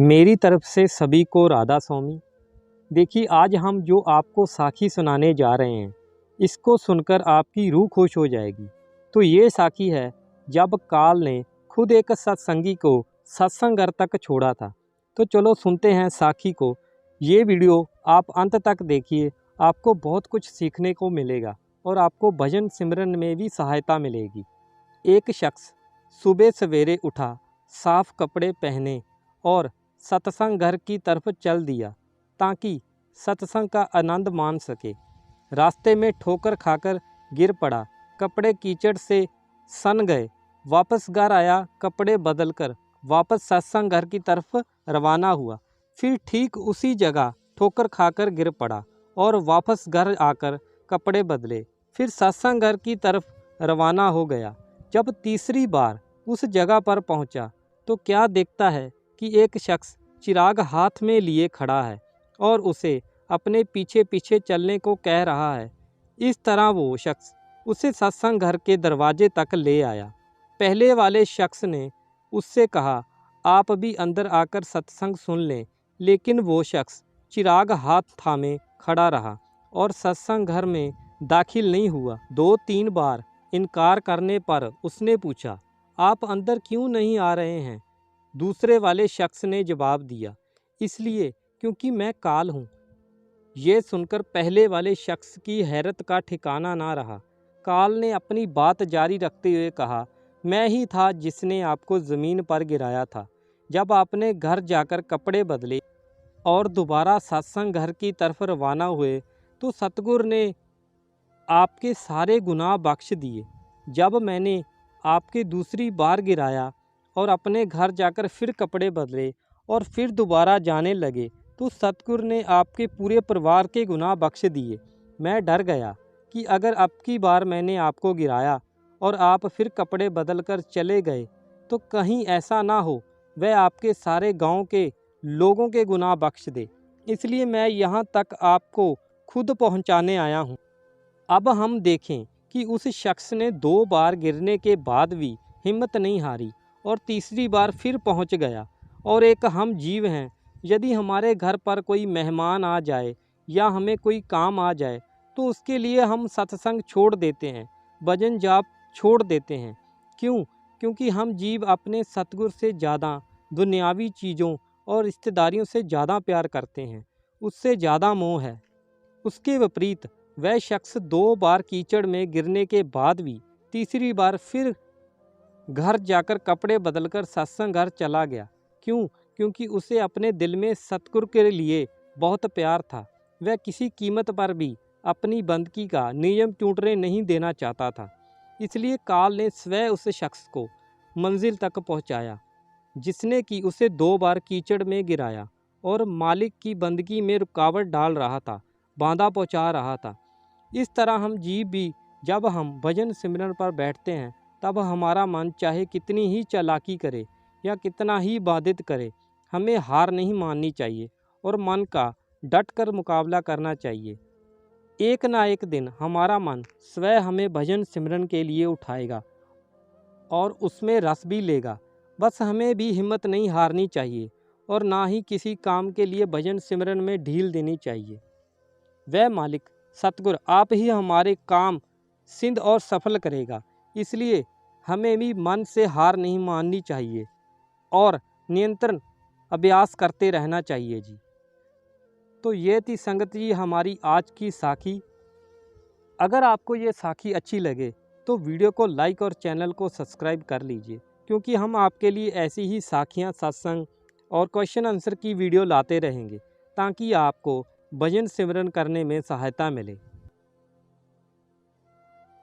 मेरी तरफ से सभी को राधा स्वामी। देखिए, आज हम जो आपको साखी सुनाने जा रहे हैं, इसको सुनकर आपकी रूह खुश हो जाएगी। तो ये साखी है जब काल ने खुद एक सत्संगी को सत्संग घर तक छोड़ा था। तो चलो सुनते हैं साखी को। ये वीडियो आप अंत तक देखिए, आपको बहुत कुछ सीखने को मिलेगा और आपको भजन सिमरन में भी सहायता मिलेगी। एक शख्स सुबह सवेरे उठा, साफ कपड़े पहने और सत्संग घर की तरफ चल दिया ताकि सत्संग का आनंद मान सके। रास्ते में ठोकर खाकर गिर पड़ा, कपड़े कीचड़ से सन गए। वापस घर आया, कपड़े बदलकर वापस सत्संग घर की तरफ रवाना हुआ। फिर ठीक उसी जगह ठोकर खाकर गिर पड़ा और वापस घर आकर कपड़े बदले, फिर सत्संग घर की तरफ रवाना हो गया। जब तीसरी बार उस जगह पर पहुंचा तो क्या देखता है कि एक शख्स चिराग हाथ में लिए खड़ा है और उसे अपने पीछे पीछे चलने को कह रहा है। इस तरह वो शख्स उसे सत्संग घर के दरवाजे तक ले आया। पहले वाले शख्स ने उससे कहा, आप भी अंदर आकर सत्संग सुन लें, लेकिन वो शख्स चिराग हाथ थामे खड़ा रहा और सत्संग घर में दाखिल नहीं हुआ। 2-3 बार इनकार करने पर उसने पूछा, आप अंदर क्यों नहीं आ रहे हैं? दूसरे वाले शख्स ने जवाब दिया, इसलिए क्योंकि मैं काल हूँ। ये सुनकर पहले वाले शख्स की हैरत का ठिकाना ना रहा। काल ने अपनी बात जारी रखते हुए कहा, मैं ही था जिसने आपको ज़मीन पर गिराया था। जब आपने घर जाकर कपड़े बदले और दोबारा सत्संग घर की तरफ रवाना हुए तो सतगुरु ने आपके सारे गुनाह बख्श दिए। जब मैंने आपके दूसरी बार गिराया और अपने घर जाकर फिर कपड़े बदले और फिर दोबारा जाने लगे तो सतगुरु ने आपके पूरे परिवार के गुनाह बख्श दिए। मैं डर गया कि अगर अब की बार मैंने आपको गिराया और आप फिर कपड़े बदलकर चले गए तो कहीं ऐसा ना हो वह आपके सारे गांव के लोगों के गुनाह बख्श दे। इसलिए मैं यहाँ तक आपको खुद पहुँचाने आया हूँ। अब हम देखें कि उस शख्स ने 2 बार गिरने के बाद भी हिम्मत नहीं हारी और तीसरी बार फिर पहुंच गया। और एक हम जीव हैं, यदि हमारे घर पर कोई मेहमान आ जाए या हमें कोई काम आ जाए तो उसके लिए हम सत्संग छोड़ देते हैं, भजन जाप छोड़ देते हैं। क्यों? क्योंकि हम जीव अपने सतगुरु से ज़्यादा दुनियावी चीज़ों और रिश्तेदारियों से ज़्यादा प्यार करते हैं, उससे ज़्यादा मोह है। उसके विपरीत वह शख्स 2 बार कीचड़ में गिरने के बाद भी तीसरी बार फिर घर जाकर कपड़े बदलकर सत्संग घर चला गया। क्यों? क्योंकि उसे अपने दिल में सतगुरु के लिए बहुत प्यार था। वह किसी कीमत पर भी अपनी बंदगी का नियम टूटने नहीं देना चाहता था। इसलिए काल ने स्वयं उस शख्स को मंजिल तक पहुंचाया जिसने कि उसे 2 बार कीचड़ में गिराया और मालिक की बंदगी में रुकावट डाल रहा था, बांधा पहुंचा रहा था। इस तरह हम जीव भी जब हम भजन सिमरन पर बैठते हैं तब हमारा मन चाहे कितनी ही चालाकी करे या कितना ही बाधित करे, हमें हार नहीं माननी चाहिए और मन का डट कर मुकाबला करना चाहिए। एक ना एक दिन हमारा मन स्वयं हमें भजन सिमरन के लिए उठाएगा और उसमें रस भी लेगा। बस हमें भी हिम्मत नहीं हारनी चाहिए और ना ही किसी काम के लिए भजन सिमरन में ढील देनी चाहिए। वह मालिक सतगुरु आप ही हमारे काम सिद्ध और सफल करेगा। इसलिए हमें भी मन से हार नहीं माननी चाहिए और निरंतर अभ्यास करते रहना चाहिए जी। तो ये थी संगत जी हमारी आज की साखी। अगर आपको ये साखी अच्छी लगे तो वीडियो को लाइक और चैनल को सब्सक्राइब कर लीजिए, क्योंकि हम आपके लिए ऐसी ही साखियाँ, सत्संग और क्वेश्चन आंसर की वीडियो लाते रहेंगे ताकि आपको भजन सिमरन करने में सहायता मिले।